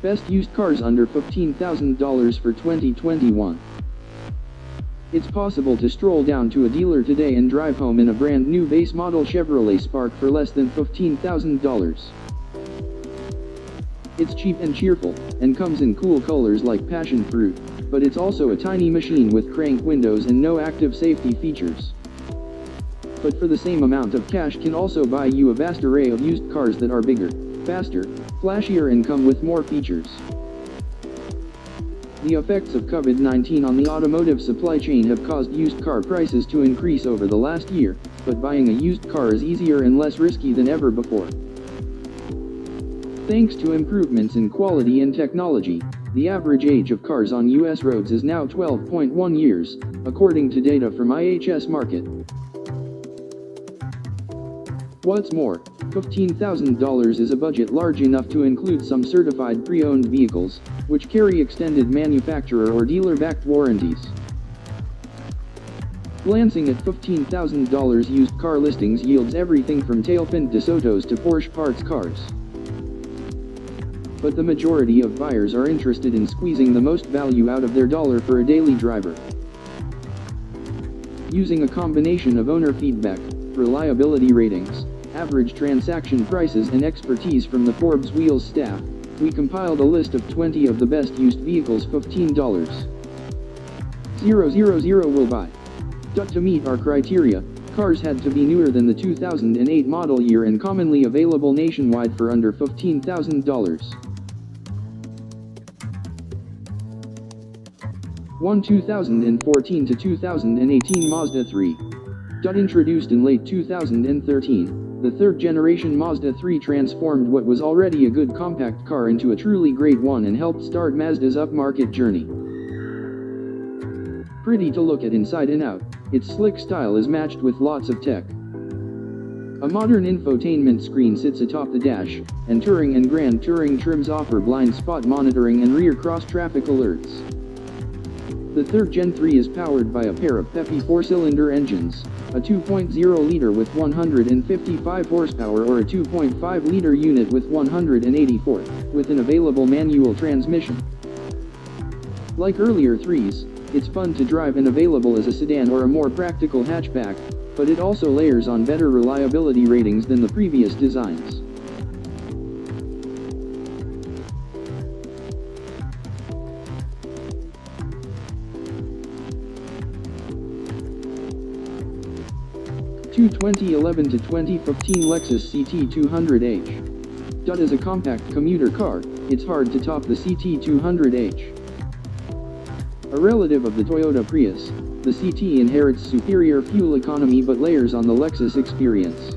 Best used cars under $15,000 for 2021. It's possible to stroll down to a dealer today and drive home in a brand new base model Chevrolet Spark for less than $15,000. It's cheap and cheerful, and comes in cool colors like passion fruit, but it's also a tiny machine with crank windows and no active safety features. But for the same amount of cash can also buy you a vast array of used cars that are bigger, faster, flashier and come with more features. The effects of COVID-19 on the automotive supply chain have caused used car prices to increase over the last year, but buying a used car is easier and less risky than ever before. Thanks to improvements in quality and technology, the average age of cars on US roads is now 12.1 years, according to data from IHS Markit. What's more, $15,000 is a budget large enough to include some certified pre-owned vehicles, which carry extended manufacturer or dealer-backed warranties. Glancing at $15,000 used car listings yields everything from tailfin DeSotos to Porsche parts cars. But the majority of buyers are interested in squeezing the most value out of their dollar for a daily driver. Using a combination of owner feedback, reliability ratings, average transaction prices and expertise from the Forbes Wheels staff, we compiled a list of 20 of the best used vehicles $15,000 will buy. To meet our criteria, cars had to be newer than the 2008 model year and commonly available nationwide for under $15,000. 2014 to 2018 Mazda 3. Introduced in late 2013, the third-generation Mazda 3 transformed what was already a good compact car into a truly great one and helped start Mazda's upmarket journey. Pretty to look at inside and out, its slick style is matched with lots of tech. A modern infotainment screen sits atop the dash, and Touring and Grand Touring trims offer blind spot monitoring and rear cross-traffic alerts. The third Gen 3 is powered by a pair of peppy four-cylinder engines, a 2.0-liter with 155 horsepower or a 2.5-liter unit with 184, with an available manual transmission. Like earlier 3s, it's fun to drive and available as a sedan or a more practical hatchback, but it also layers on better reliability ratings than the previous designs. Two 2011 to 2015 Lexus CT200H. As a compact commuter car, it's hard to top the CT200H. A relative of the Toyota Prius, the CT inherits superior fuel economy but layers on the Lexus experience.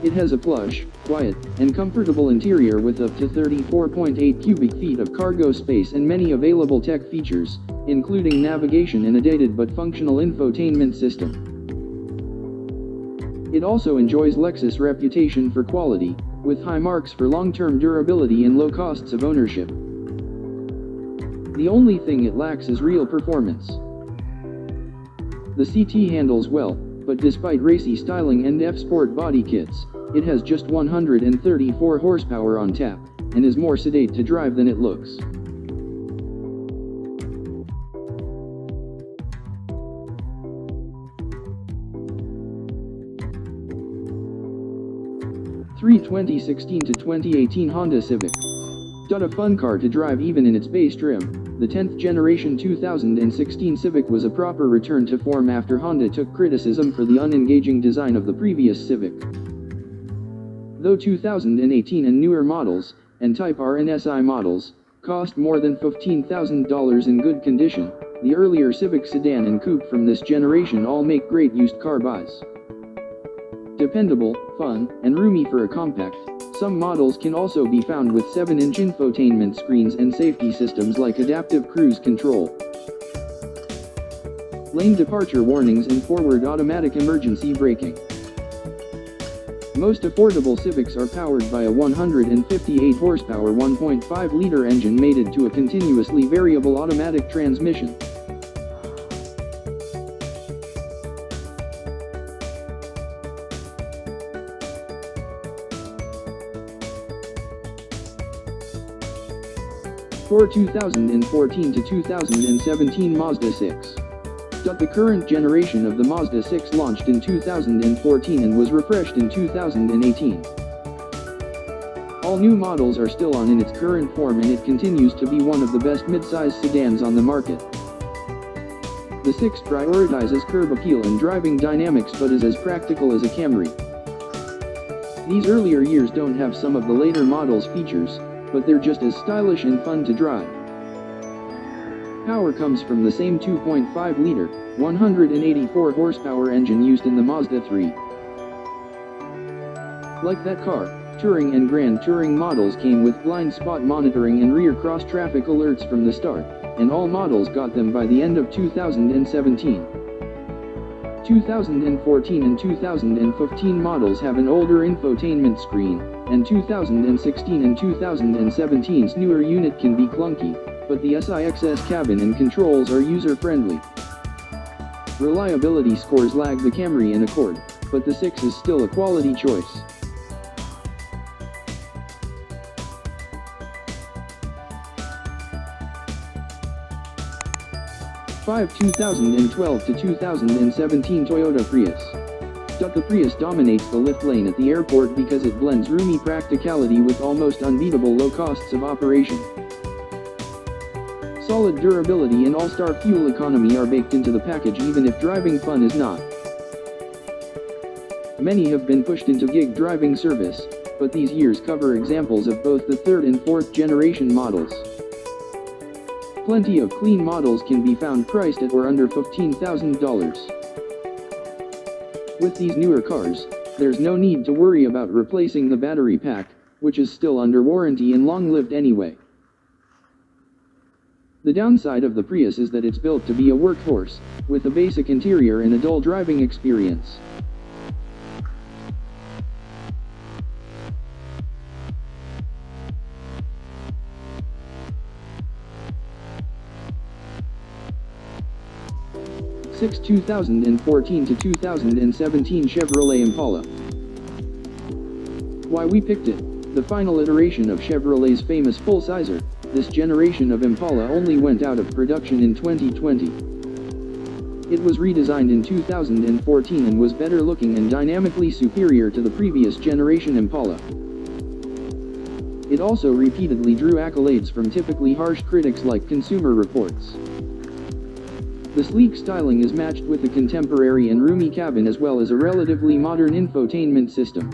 It has a plush, quiet, and comfortable interior with up to 34.8 cubic feet of cargo space and many available tech features, including navigation and a dated but functional infotainment system. It also enjoys Lexus' reputation for quality, with high marks for long-term durability and low costs of ownership. The only thing it lacks is real performance. The CT handles well, but despite racy styling and F-Sport body kits, it has just 134 horsepower on tap, and is more sedate to drive than it looks. Three 2016 to 2018 Honda Civic. A fun car to drive even in its base trim, the 10th generation 2016 Civic was a proper return to form after Honda took criticism for the unengaging design of the previous Civic. Though 2018 and newer models, and Type R and SI models, cost more than $15,000 in good condition, the earlier Civic sedan and coupe from this generation all make great used car buys. Dependable, fun, and roomy for a compact, some models can also be found with 7-inch infotainment screens and safety systems like adaptive cruise control, lane departure warnings and forward automatic emergency braking. Most affordable Civics are powered by a 158 horsepower 1.5-liter engine mated to a continuously variable automatic transmission. For 2014 to 2017 Mazda 6. The current generation of the Mazda 6 launched in 2014 and was refreshed in 2018. All new models are still on in its current form, and it continues to be one of the best mid-size sedans on the market. The 6 prioritizes curb appeal and driving dynamics but is as practical as a Camry. These earlier years don't have some of the later models' features, but they're just as stylish and fun to drive. Power comes from the same 2.5-liter, 184-horsepower engine used in the Mazda 3. Like that car, Touring and Grand Touring models came with blind spot monitoring and rear cross-traffic alerts from the start, and all models got them by the end of 2017. 2014 and 2015 models have an older infotainment screen, and 2016 and 2017's newer unit can be clunky, but the SIXS cabin and controls are user-friendly. Reliability scores lag the Camry and Accord, but the 6 is still a quality choice. '5 2012 to 2017 Toyota Prius. The Prius dominates the lift lane at the airport because it blends roomy practicality with almost unbeatable low costs of operation. Solid durability and all-star fuel economy are baked into the package even if driving fun is not. Many have been pushed into gig driving service, but these years cover examples of both the 3rd and 4th generation models. Plenty of clean models can be found priced at or under $15,000. With these newer cars, there's no need to worry about replacing the battery pack, which is still under warranty and long-lived anyway. The downside of the Prius is that it's built to be a workhorse, with a basic interior and a dull driving experience. '6 2014 to 2017 Chevrolet Impala. Why we picked it: the final iteration of Chevrolet's famous full-sizer, this generation of Impala only went out of production in 2020. It was redesigned in 2014 and was better looking and dynamically superior to the previous generation Impala. It also repeatedly drew accolades from typically harsh critics like Consumer Reports. The sleek styling is matched with a contemporary and roomy cabin as well as a relatively modern infotainment system.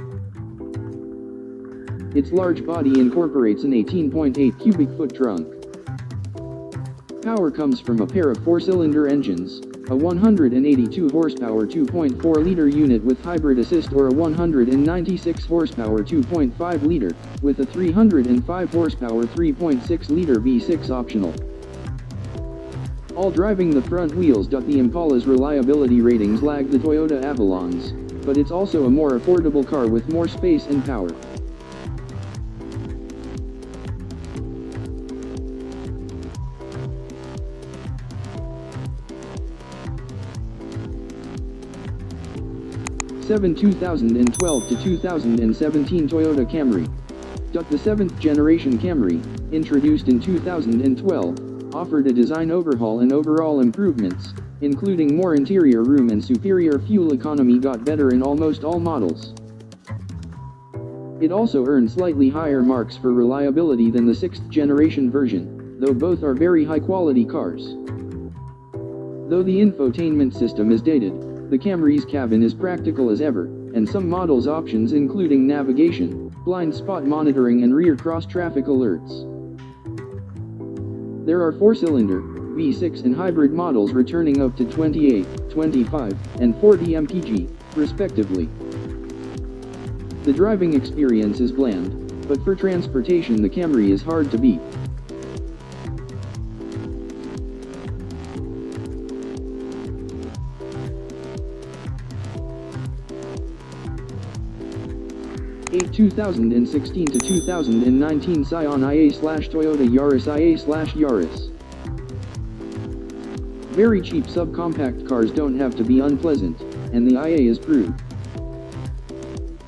Its large body incorporates an 18.8 cubic foot trunk. Power comes from a pair of 4-cylinder engines, a 182 horsepower 2.4-liter unit with hybrid assist or a 196 horsepower 2.5-liter, with a 305 horsepower 3.6-liter V6 optional. All driving the front wheels. The Impala's reliability ratings lag the Toyota Avalon's, but it's also a more affordable car with more space and power. '7 2012 to 2017 Toyota Camry. The 7th generation Camry, introduced in 2012, offered a design overhaul and overall improvements, including more interior room and superior fuel economy got better in almost all models. It also earned slightly higher marks for reliability than the 6th generation version, though both are very high-quality cars. Though the infotainment system is dated, the Camry's cabin is practical as ever, and some models' options including navigation, blind spot monitoring and rear cross-traffic alerts. There are 4-cylinder, V6 and hybrid models returning up to 28, 25, and 40 mpg, respectively. The driving experience is bland, but for transportation the Camry is hard to beat. A 2016 to 2019 Scion IA/Toyota Yaris IA/Yaris. Very cheap subcompact cars don't have to be unpleasant, and the IA is proved.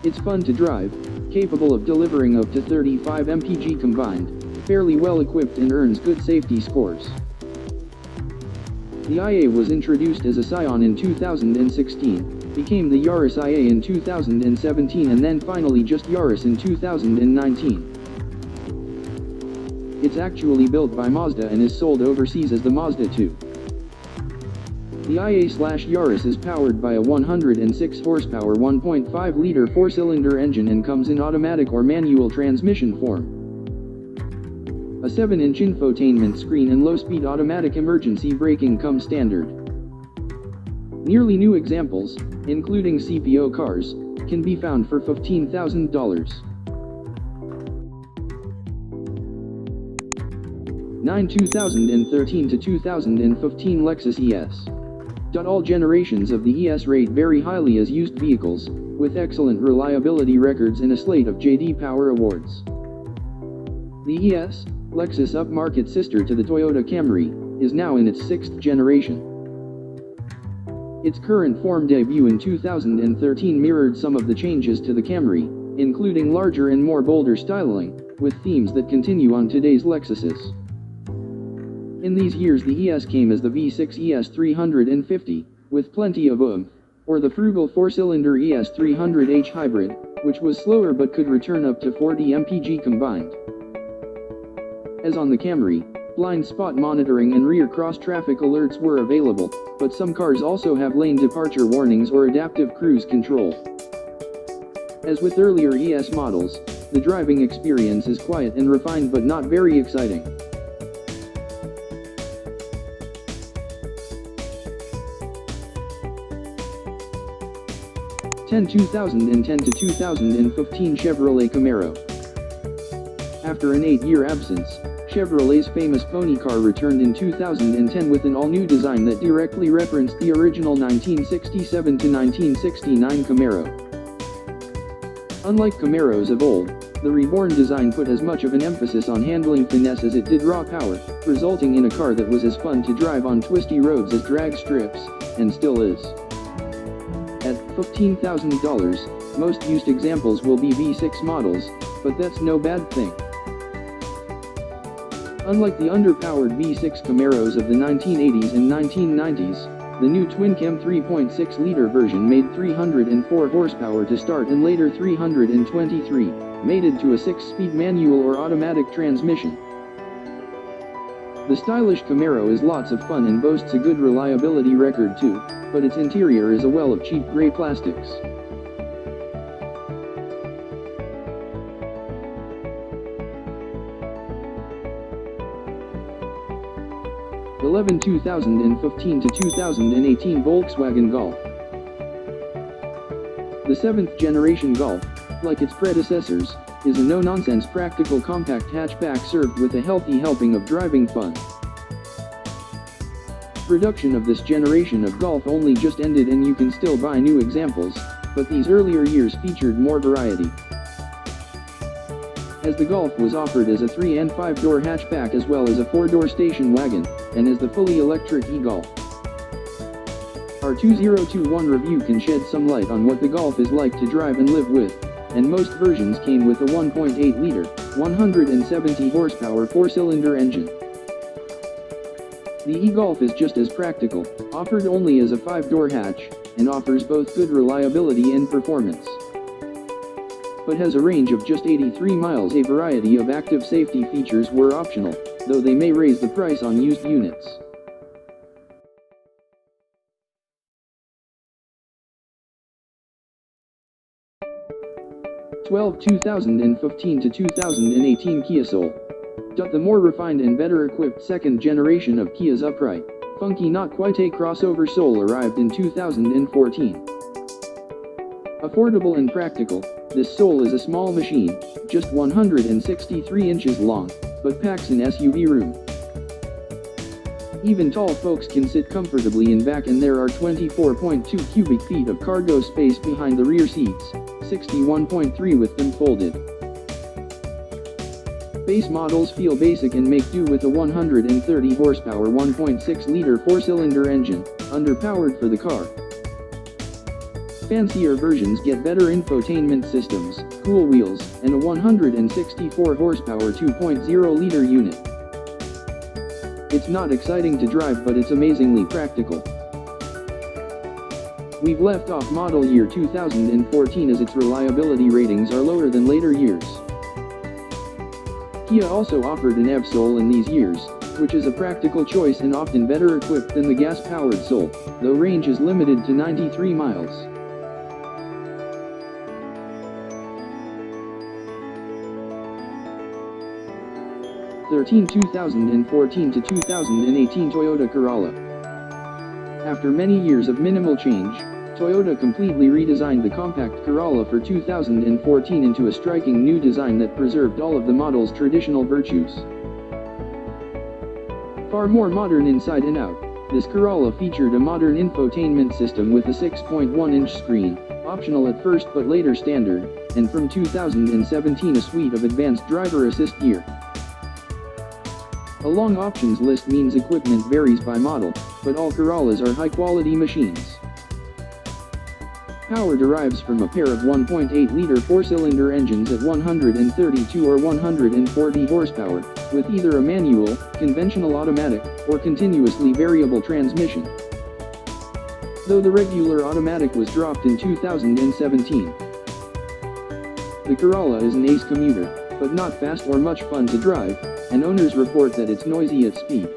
It's fun to drive, capable of delivering up to 35 mpg combined, fairly well equipped and earns good safety scores. The IA was introduced as a Scion in 2016, became the Yaris IA in 2017 and then finally just Yaris in 2019. It's actually built by Mazda and is sold overseas as the Mazda 2. The IA/Yaris is powered by a 106 horsepower 1.5-liter 4-cylinder engine and comes in automatic or manual transmission form. A 7-inch infotainment screen and low-speed automatic emergency braking come standard. Nearly new examples, including CPO cars, can be found for $15,000. 2013 to 2015 Lexus ES. All generations of the ES rate very highly as used vehicles, with excellent reliability records and a slate of J.D. Power awards. The ES, Lexus upmarket sister to the Toyota Camry, is now in its 6th generation. Its current form debut in 2013 mirrored some of the changes to the Camry, including larger and more bolder styling, with themes that continue on today's Lexuses. In these years the ES came as the V6 ES 350, with plenty of oomph, or the frugal 4-cylinder ES 300h hybrid, which was slower but could return up to 40 mpg combined. As on the Camry, blind spot monitoring and rear cross-traffic alerts were available, but some cars also have lane departure warnings or adaptive cruise control. As with earlier ES models, the driving experience is quiet and refined but not very exciting. 2010 to 2015 Chevrolet Camaro. After an 8-year absence, Chevrolet's famous pony car returned in 2010 with an all-new design that directly referenced the original 1967 to 1969 Camaro. Unlike Camaros of old, the reborn design put as much of an emphasis on handling finesse as it did raw power, resulting in a car that was as fun to drive on twisty roads as drag strips, and still is. At $15,000, most used examples will be V6 models, but that's no bad thing. Unlike the underpowered V6 Camaros of the 1980s and 1990s, the new twin-cam 3.6-liter version made 304 horsepower to start and later 323, mated to a 6-speed manual or automatic transmission. The stylish Camaro is lots of fun and boasts a good reliability record too, but its interior is a well of cheap gray plastics. (11) 2015 to 2018 Volkswagen Golf. The 7th generation Golf, like its predecessors, is a no-nonsense practical compact hatchback served with a healthy helping of driving fun. Production of this generation of Golf only just ended and you can still buy new examples, but these earlier years featured more variety. As the Golf was offered as a 3- and 5-door hatchback as well as a 4-door station wagon, and as the fully electric e-Golf. Our 2021 review can shed some light on what the Golf is like to drive and live with, and most versions came with a 1.8-liter, 170 horsepower 4-cylinder engine. The e-Golf is just as practical, offered only as a 5-door hatch, and offers both good reliability and performance. But has a range of just 83 miles. A variety of active safety features were optional, though they may raise the price on used units. 2015 to 2018 Kia Soul. The more refined and better equipped second generation of Kia's upright, funky not quite a crossover Soul arrived in 2014. Affordable and practical, this Soul is a small machine, just 163 inches long, but packs an SUV room. Even tall folks can sit comfortably in back and there are 24.2 cubic feet of cargo space behind the rear seats, 61.3 with them folded. Base models feel basic and make do with a 130 horsepower 1.6-liter 4-cylinder engine, underpowered for the car. Fancier versions get better infotainment systems, cool wheels, and a 164 horsepower 2.0-liter unit. It's not exciting to drive, but it's amazingly practical. We've left off model year 2014 as its reliability ratings are lower than later years. Kia also offered an EV Soul in these years, which is a practical choice and often better equipped than the gas-powered Soul, though range is limited to 93 miles. (13) 2014 to 2018 Toyota Corolla. After many years of minimal change, Toyota completely redesigned the compact Corolla for 2014 into a striking new design that preserved all of the model's traditional virtues. Far more modern inside and out, this Corolla featured a modern infotainment system with a 6.1-inch screen, optional at first but later standard, and from 2017 a suite of advanced driver assist gear. A long options list means equipment varies by model, but all Corollas are high-quality machines. Power derives from a pair of 1.8-liter four-cylinder engines at 132 or 140 horsepower, with either a manual, conventional automatic, or continuously variable transmission. Though the regular automatic was dropped in 2017. The Corolla is an ace commuter, but not fast or much fun to drive, and owners report that it's noisy at speed.